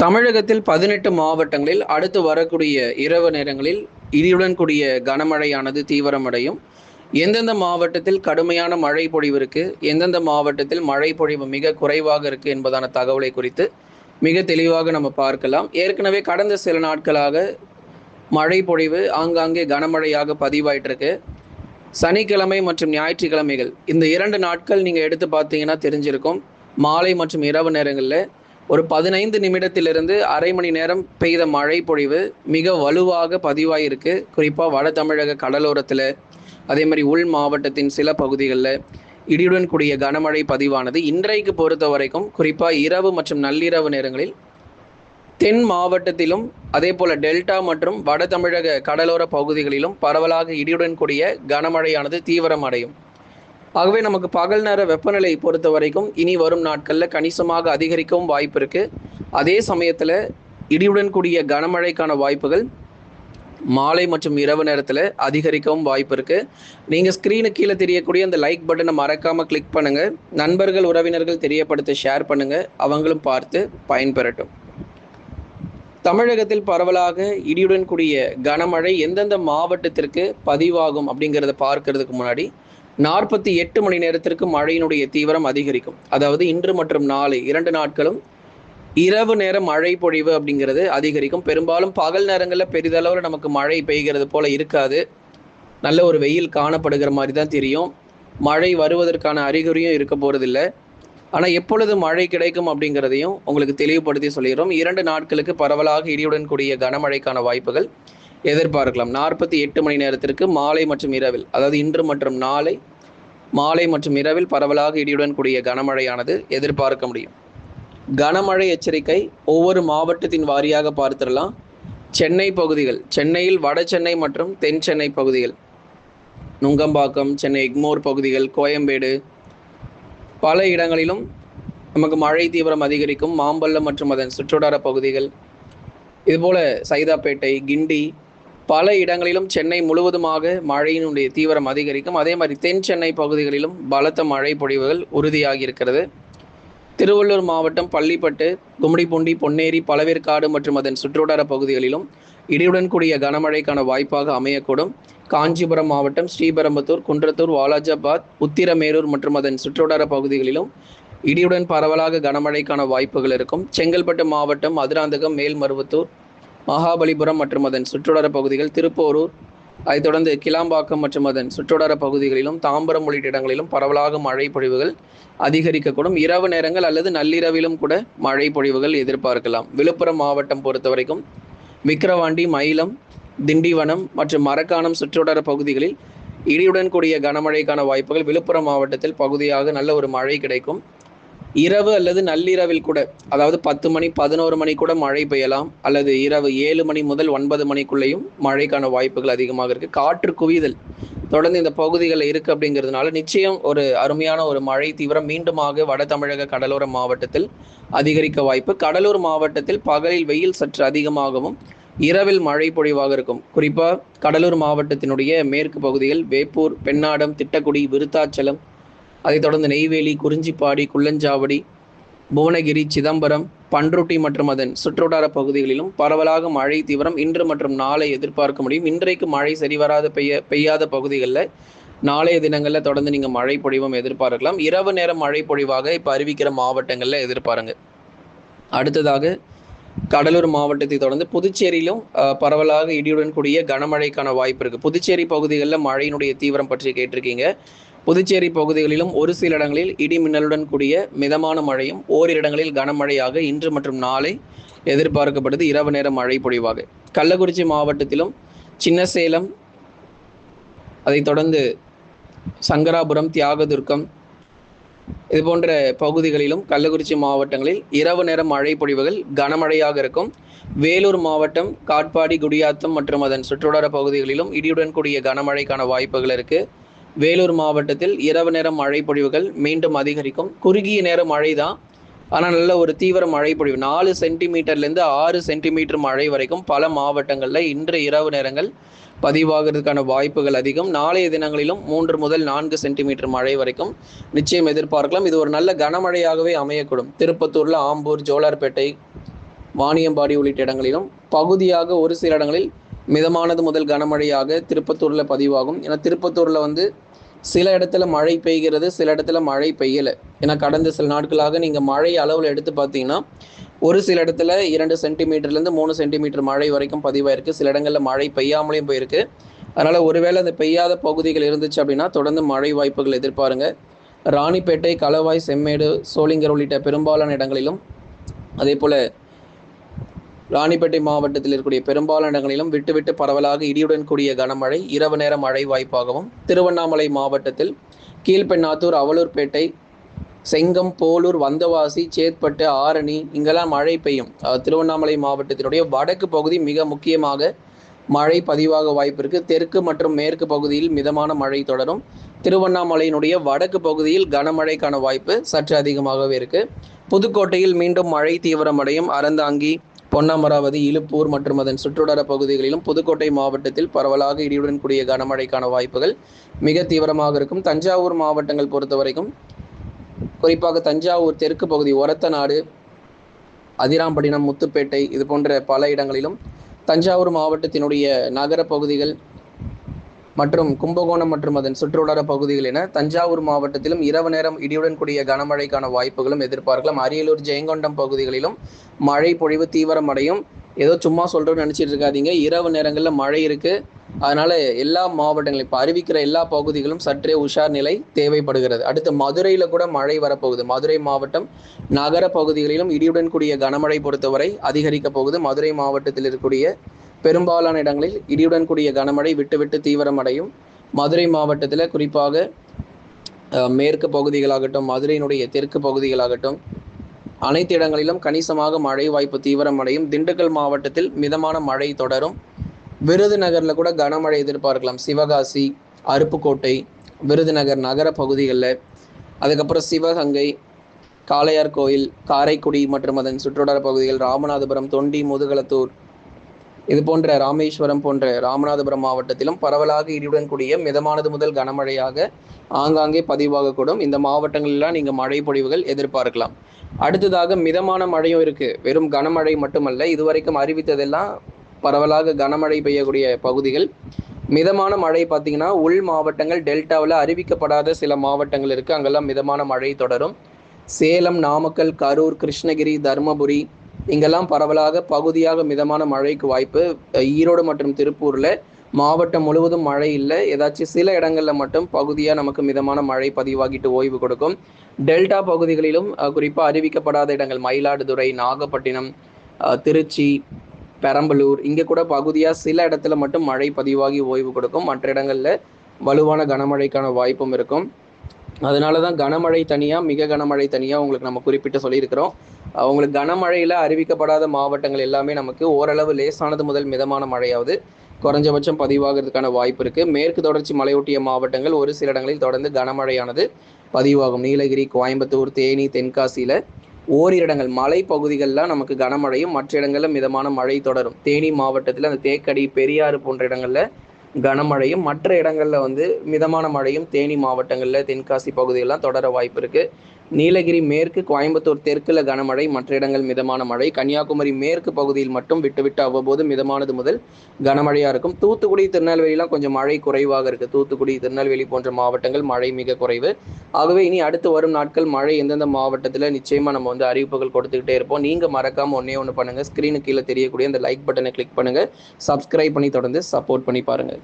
தமிழகத்தில் 18 மாவட்டங்களில் அடுத்து வரக்கூடிய இரவு நேரங்களில் இடியுடன் கூடிய கனமழையானது தீவிரமடையும். எந்தெந்த மாவட்டத்தில் கடுமையான மழை பொழிவு இருக்கு, எந்தெந்த மாவட்டத்தில் மழை பொழிவு மிக குறைவாக இருக்கு என்பதான தகவலை குறித்து மிக தெளிவாக நம்ம பார்க்கலாம். ஏற்கனவே கடந்த சில நாட்களாக மழை பொழிவு ஆங்காங்கே கனமழையாக பதிவாயிட்டு இருக்கு. சனிக்கிழமை மற்றும் ஞாயிற்றுக்கிழமைகள் இந்த 2 நாட்கள் நீங்கள் எடுத்து பார்த்தீங்கன்னா தெரிஞ்சிருக்கும். மாலை மற்றும் இரவு நேரங்களில் ஒரு 15 நிமிடத்திலிருந்து அரை மணி நேரம் பெய்த மழை பொழிவு மிக வலுவாக பதிவாயிருக்கு. குறிப்பாக வட தமிழக கடலோரத்தில், அதே மாதிரி உள் மாவட்டத்தின் சில பகுதிகளில் இடியுடன் கூடிய கனமழை பதிவானது. இன்றைக்கு பொறுத்த வரைக்கும் குறிப்பாக இரவு மற்றும் நள்ளிரவு நேரங்களில் தென் மாவட்டத்திலும் அதே போல டெல்டா மற்றும் வட தமிழக கடலோர பகுதிகளிலும் பரவலாக இடியுடன் கூடிய கனமழையானது தீவிரமடையும். ஆகவே நமக்கு பகல் நேர வெப்பநிலை பொறுத்த வரைக்கும் இனி வரும் நாட்களில் கணிசமாக அதிகரிக்கவும் வாய்ப்பு இருக்கு. அதே சமயத்தில் இடியுடன் கூடிய கனமழைக்கான வாய்ப்புகள் மாலை மற்றும் இரவு நேரத்தில் அதிகரிக்கவும் வாய்ப்பு இருக்கு. நீங்கள் ஸ்க்ரீனு கீழே தெரியக்கூடிய அந்த லைக் பட்டனை மறக்காமல் கிளிக் பண்ணுங்க. நண்பர்கள் உறவினர்கள் தெரியப்படுத்த ஷேர் பண்ணுங்க, அவங்களும் பார்த்து பயன்பெறட்டும். தமிழகத்தில் பரவலாக இடியுடன் கூடிய கனமழை எந்தெந்த மாவட்டத்திற்கு பதிவாகும் அப்படிங்கிறத பார்க்கறதுக்கு முன்னாடி 48 மணி நேரத்திற்கு மழையினுடைய தீவிரம் அதிகரிக்கும். அதாவது இன்று மற்றும் நாளை 2 நாட்களும் இரவு நேர மழை பொழிவு அப்படிங்கிறது அதிகரிக்கும். பெரும்பாலும் பகல் நேரங்களில் பெரிதளவில் நமக்கு மழை பெய்கிறது போல இருக்காது. நல்ல ஒரு வெயில் காணப்படுகிற மாதிரி தான் தெரியும். மழை வருவதற்கான அறிகுறியும் இருக்க போகிறதில்லை. ஆனால் எப்பொழுது மழை கிடைக்கும் அப்படிங்கிறதையும் உங்களுக்கு தெளிவுபடுத்தி சொல்லிடுறோம். 2 நாட்களுக்கு பரவலாக இடியுடன் கூடிய கனமழைக்கான வாய்ப்புகள் எதிர்பார்க்கலாம். 48 மணி நேரத்திற்கு மாலை மற்றும் இரவில், அதாவது இன்று மற்றும் நாளை மாலை மற்றும் இரவில் பரவலாக இடியுடன் கூடிய கனமழையானது எதிர்பார்க்க முடியும். கனமழை எச்சரிக்கை ஒவ்வொரு மாவட்டத்தின் வாரியாக பார்த்துடலாம். சென்னை பகுதிகள், சென்னையில் வட சென்னை மற்றும் தென் சென்னை பகுதிகள், நுங்கம்பாக்கம், சென்னை எக்மோர் பகுதிகள், கோயம்பேடு, பல இடங்களிலும் நமக்கு மழை தீவிரம் அதிகரிக்கும். மாம்பல்லம் மற்றும் அதன் சுற்றுவட்டார பகுதிகள், இதுபோல சைதாப்பேட்டை, கிண்டி, பல இடங்களிலும் சென்னை முழுவதுமாக மழையினுடைய தீவிரம் அதிகரிக்கும். அதே மாதிரி தென் சென்னை பகுதிகளிலும் பலத்த மழை பொழிவுகள் உறுதியாகி இருக்கிறது. திருவள்ளூர் மாவட்டம் பள்ளிப்பட்டு, கும்மிடிப்பூண்டி, பொன்னேரி, பழவேற்காடு மற்றும் அதன் சுற்றுவட்டார பகுதிகளிலும் இடியுடன் கூடிய கனமழைக்கான வாய்ப்பாக அமையக்கூடும். காஞ்சிபுரம் மாவட்டம் ஸ்ரீபெரும்புதூர், குன்றத்தூர், வாலாஜாபாத், உத்திரமேரூர் மற்றும் அதன் சுற்றுவட்டார பகுதிகளிலும் இடியுடன் பரவலாக கனமழைக்கான வாய்ப்புகள் இருக்கும். செங்கல்பட்டு மாவட்டம் மதுராந்தகம், மேல்மருவத்தூர், மகாபலிபுரம் மற்றும் அதன் சுற்றுவட்டார பகுதிகள், திருப்போரூர், அதைத் தொடர்ந்து கிளாம்பாக்கம் மற்றும் அதன் சுற்றுவட்டார பகுதிகளிலும் தாம்பரம் உள்ளிட்ட இடங்களிலும் பரவலாக மழை பொழிவுகள் அதிகரிக்கக்கூடும். இரவு நேரங்கள் அல்லது நள்ளிரவிலும் கூட மழை பொழிவுகள் எதிர்பார்க்கலாம். விழுப்புரம் மாவட்டம் பொறுத்த வரைக்கும் விக்கிரவாண்டி, மயிலம், திண்டிவனம் மற்றும் மரக்காணம் சுற்றுவட்டார பகுதிகளில் இடியுடன் கூடிய கனமழைக்கான வாய்ப்புகள் விழுப்புரம் மாவட்டத்தில் பகுதியாக நல்ல ஒரு மழை கிடைக்கும். இரவு அல்லது நள்ளிரவில் கூட, அதாவது 10 மணி 11 மணி கூட மழை பெய்யலாம். அல்லது இரவு 7 மணி முதல் 9 மணிக்குள்ளேயும் மழைக்கான வாய்ப்புகள் அதிகமாக இருக்குது. காற்று குவிதல் தொடர்ந்து இந்த பகுதிகளில் இருக்குது. அப்படிங்கிறதுனால நிச்சயம் ஒரு அருமையான ஒரு மழை தீவிரம் மீண்டுமாக வட தமிழக கடலோர மாவட்டத்தில் அதிகரிக்க வாய்ப்பு. கடலூர் மாவட்டத்தில் பகலில் வெயில் சற்று அதிகமாகவும் இரவில் மழை பொழிவாக இருக்கும். குறிப்பாக கடலூர் மாவட்டத்தினுடைய மேற்கு பகுதிகள் வேப்பூர், பெண்ணாடம், திட்டக்குடி, விருத்தாச்சலம், அதைத் தொடர்ந்து நெய்வேலி, குறிஞ்சிப்பாடி, குள்ளஞ்சாவடி, புவனகிரி, சிதம்பரம், பன்ருட்டி மற்றும் அதன் சுற்றுவட்டார பகுதிகளிலும் பரவலாக மழை தீவிரம் இன்று மற்றும் நாளை எதிர்பார்க்க முடியும். இன்றைக்கு மழை சரிவராத பெய்யாத பகுதிகளில் நாளைய தினங்களில் தொடர்ந்து நீங்கள் மழை பொழிவும் எதிர்பார்க்கலாம். இரவு நேரம் மழை பொழிவாக இப்போ அறிவிக்கிற மாவட்டங்களில் எதிர்பாருங்க. அடுத்ததாக கடலூர் மாவட்டத்தை தொடர்ந்து புதுச்சேரியிலும் பரவலாக இடியுடன் கூடிய கனமழைக்கான வாய்ப்பு இருக்குது. புதுச்சேரி பகுதிகளில் மழையினுடைய தீவிரம் பற்றி கேட்டிருக்கீங்க. புதுச்சேரி பகுதிகளிலும் ஒரு சில இடங்களில் இடி மின்னலுடன் கூடிய மிதமான மழையும் ஓரிரு இடங்களில் கனமழையாக இன்று மற்றும் நாளை எதிர்பார்க்கப்படுது. இரவு நேர மழை பொழிவாக கள்ளக்குறிச்சி மாவட்டத்திலும் சின்னசேலம், அதைத் தொடர்ந்து சங்கராபுரம், தியாகதுர்க்கம், இது போன்ற பகுதிகளிலும் கள்ளக்குறிச்சி மாவட்டங்களில் இரவு நேர மழை பொழிவுகள் கனமழையாக இருக்கும். வேலூர் மாவட்டம் காட்பாடி, குடியாத்தம் மற்றும் அதன் சுற்றுவட்டார பகுதிகளிலும் இடியுடன் கூடிய கனமழைக்கான வாய்ப்புகள் இருக்குது. வேலூர் மாவட்டத்தில் இரவு நேரம் மழை பொழிவுகள் மீண்டும் அதிகரிக்கும். குறுகிய நேர மழை தான், ஆனால் நல்ல ஒரு தீவிர மழை பொழிவு 4 சென்டிமீட்டர்லேருந்து 6 சென்டிமீட்டர் மழை வரைக்கும் பல மாவட்டங்களில் இன்று இரவு நேரங்கள் பதிவாகிறதுக்கான வாய்ப்புகள் அதிகம். நாளைய தினங்களிலும் 3 முதல் 4 சென்டிமீட்டர் மழை வரைக்கும் நிச்சயம் எதிர்பார்க்கலாம். இது ஒரு நல்ல கனமழையாகவே அமையக்கூடும். திருப்பத்தூரில் ஆம்பூர், ஜோலார்பேட்டை, வாணியம்பாடி உள்ளிட்ட இடங்களிலும், பகுதியாக ஒரு சில இடங்களில் மிதமானது முதல் கனமழையாக திருப்பத்தூரில் பதிவாகும். ஏன்னா திருப்பத்தூரில் வந்து சில இடத்துல மழை பெய்கிறது, சில இடத்துல மழை பெய்யலை. ஏன்னா கடந்த சில நாட்களாக நீங்கள் மழை அளவில் எடுத்து பார்த்தீங்கன்னா ஒரு சில இடத்துல 2 சென்டிமீட்டர்லேருந்து 3 சென்டிமீட்டர் மழை வரைக்கும் பதிவாயிருக்கு. சில இடங்களில் மழை பெய்யாமலேயும் போயிருக்கு. அதனால் ஒருவேளை அந்த பெய்யாத பகுதிகள் இருந்துச்சு அப்படின்னா தொடர்ந்து மழை வாய்ப்புகள் எதிர்பாருங்க. ராணிப்பேட்டை, களவாய், செம்மேடு, சோளிங்கர் உள்ளிட்ட பெரும்பாலான இடங்களிலும், அதே போல் ராணிப்பேட்டை மாவட்டத்தில் இருக்கக்கூடிய பெரும்பாலான இடங்களிலும் விட்டு விட்டு பரவலாக இடியுடன் கூடிய கனமழை, இரவு நேர மழை வாய்ப்பாகவும், திருவண்ணாமலை மாவட்டத்தில் கீழ்பெண்ணாத்தூர், அவலூர்பேட்டை, செங்கம், போலூர், வந்தவாசி, சேத்பட்டு, ஆரணி இங்கெல்லாம் மழை பெய்யும். திருவண்ணாமலை மாவட்டத்தினுடைய வடக்கு பகுதி மிக முக்கியமாக மழை பதிவாக வாய்ப்பு இருக்குது. தெற்கு மற்றும் மேற்கு பகுதியில் மிதமான மழை தொடரும். திருவண்ணாமலையினுடைய வடக்கு பகுதியில் கனமழைக்கான வாய்ப்பு சற்று அதிகமாகவே இருக்குது. புதுக்கோட்டையில் மீண்டும் மழை தீவிரமடையும். அறந்தாங்கி, பொன்னமராவதி, இலுப்பூர் மற்றும் அதன் சுற்றுவட்டார பகுதிகளிலும் புதுக்கோட்டை மாவட்டத்தில் பரவலாக இடியுடன் கூடிய கனமழைக்கான வாய்ப்புகள் மிக தீவிரமாக இருக்கும். தஞ்சாவூர் மாவட்டங்கள் பொறுத்த வரைக்கும், குறிப்பாக தஞ்சாவூர் தெற்கு பகுதி, ஒரத்தநாடு, அதிராம்பட்டினம், முத்துப்பேட்டை இது போன்ற பல இடங்களிலும், தஞ்சாவூர் மாவட்டத்தினுடைய நகர பகுதிகள் மற்றும் கும்பகோணம் மற்றும் அதன் சுற்றுவட்டார பகுதிகள் என தஞ்சாவூர் மாவட்டத்திலும் இரவு நேரம் இடியுடன் கூடிய கனமழைக்கான வாய்ப்புகளும் எதிர்பார்க்கலாம். அரியலூர், ஜெயங்கொண்டம் பகுதிகளிலும் மழை பொழிவு தீவிரமடையும். ஏதோ சும்மா சொல்றோம்னு நினைச்சிட்டு இருக்காதீங்க. இரவு நேரங்களில் மழை இருக்கு. அதனால எல்லா மாவட்டங்களும் இப்போ அறிவிக்கிற எல்லா பகுதிகளும் சற்றே உஷார் நிலை தேவைப்படுகிறது. அடுத்து மதுரையில கூட மழை வரப்போகுது. மதுரை மாவட்டம் நகர பகுதிகளிலும் இடியுடன் கூடிய கனமழை பொறுத்தவரை அதிகரிக்க போகுது. மதுரை மாவட்டத்தில் இருக்கக்கூடிய பெரும்பாலான இடங்களில் இடியுடன் கூடிய கனமழை விட்டு விட்டு தீவிரமடையும். மதுரை மாவட்டத்தில் குறிப்பாக மேற்கு பகுதிகளாகட்டும், மதுரையினுடைய தெற்கு பகுதிகளாகட்டும், அனைத்து இடங்களிலும் கணிசமாக மழை வாய்ப்பு தீவிரமடையும். திண்டுக்கல் மாவட்டத்தில் மிதமான மழை தொடரும். விருதுநகரில் கூட கனமழை எதிர்பார்க்கலாம். சிவகாசி, அருப்புக்கோட்டை, விருதுநகர் நகர பகுதிகளில், அதுக்கப்புறம் சிவகங்கை, காளையார் கோயில், காரைக்குடி மற்றும் அதன் சுற்றுவட்டார பகுதிகள், ராமநாதபுரம், தொண்டி, முதுகலத்தூர் இது போன்ற ராமேஸ்வரம் போன்ற ராமநாதபுரம் மாவட்டத்திலும் பரவலாக இடியுடன் கூடிய மிதமானது முதல் கனமழையாக ஆங்காங்கே பதிவாகக்கூடும். இந்த மாவட்டங்களெல்லாம் நீங்கள் மழை பொழிவுகள் எதிர்பார்க்கலாம். அடுத்ததாக மிதமான மழையும் இருக்குது. வெறும் கனமழை மட்டுமல்ல, இதுவரைக்கும் அறிவித்ததெல்லாம் பரவலாக கனமழை பெய்யக்கூடிய பகுதிகள். மிதமான மழை பார்த்தீங்கன்னா உள் மாவட்டங்கள், டெல்டாவில் அறிவிக்கப்படாத சில மாவட்டங்கள் இருக்குது. அங்கெல்லாம் மிதமான மழை தொடரும். சேலம், நாமக்கல், கரூர், கிருஷ்ணகிரி, தருமபுரி இங்கெல்லாம் பரவலாக பகுதியாக மிதமான மழைக்கு வாய்ப்பு. ஈரோடு மற்றும் திருப்பூரில் மாவட்டம் முழுவதும் மழை இல்லை. ஏதாச்சும் சில இடங்களில் மட்டும் பகுதியாக நமக்கு மிதமான மழை பதிவாகிட்டு ஓய்வு கொடுக்கும். டெல்டா பகுதிகளிலும் குறிப்பாக அறிவிக்கப்படாத இடங்கள் மயிலாடுதுறை, நாகப்பட்டினம், திருச்சி, பெரம்பலூர் இங்கே கூட பகுதியாக சில இடத்துல மட்டும் மழை பதிவாகி ஓய்வு கொடுக்கும். மற்ற இடங்களில் வலுவான கனமழைக்கான வாய்ப்பும் இருக்கும். அதனால தான் கனமழை தனியாக, மிக கனமழை தனியாக உங்களுக்கு நம்ம குறிப்பிட்டு சொல்லியிருக்கிறோம். உங்களுக்கு கனமழையில் அறிவிக்கப்படாத மாவட்டங்கள் எல்லாமே நமக்கு ஓரளவு லேசானது முதல் மிதமான மழையாவது குறைஞ்சபட்சம் பதிவாகிறதுக்கான வாய்ப்பு இருக்குது. மேற்கு தொடர்ச்சி மலையொட்டிய மாவட்டங்கள் ஒரு சில இடங்களில் தொடர்ந்து கனமழையானது பதிவாகும். நீலகிரி, கோயம்புத்தூர், தேனி, தென்காசியில் ஓரிரு இடங்கள் மலை பகுதிகளெலாம் நமக்கு கனமழையும், மற்ற இடங்களில் மிதமான மழை தொடரும். தேனி மாவட்டத்தில் அந்த தேக்கடி, பெரியாறு போன்ற இடங்களில் கனமழையும், மற்ற இடங்களில் வந்து மிதமான மழையும் தேனி மாவட்டங்களில், தென்காசி பகுதிகளெலாம் தொடர வாய்ப்பு இருக்குது. நீலகிரி மேற்கு, கோயம்புத்தூர் தெற்குல கனமழை, மற்ற இடங்கள் மிதமான மழை. கன்னியாகுமரி மேற்கு பகுதியில் மட்டும் விட்டு விட்டு அவ்வப்போது மிதமானது முதல் கனமழையாக இருக்கும். தூத்துக்குடி, திருநெல்வேலிலாம் கொஞ்சம் மழை குறைவாக இருக்குது. தூத்துக்குடி, திருநெல்வேலி போன்ற மாவட்டங்கள் மழை மிக குறைவு. ஆகவே இனி அடுத்து வரும் நாட்கள் மழை எந்தெந்த மாவட்டத்தில் நிச்சயமாக நம்ம வந்து அறிவிப்புகள் கொடுத்துக்கிட்டே இருப்போம். நீங்கள் மறக்காமல் ஒன்று பண்ணுங்கள். ஸ்க்ரீனுக்கு கீழே தெரியக்கூடிய அந்த லைக் பட்டனை கிளிக் பண்ணுங்கள். சப்ஸ்கிரைப் பண்ணி தொடர்ந்து சப்போர்ட் பண்ணி பாருங்கள்.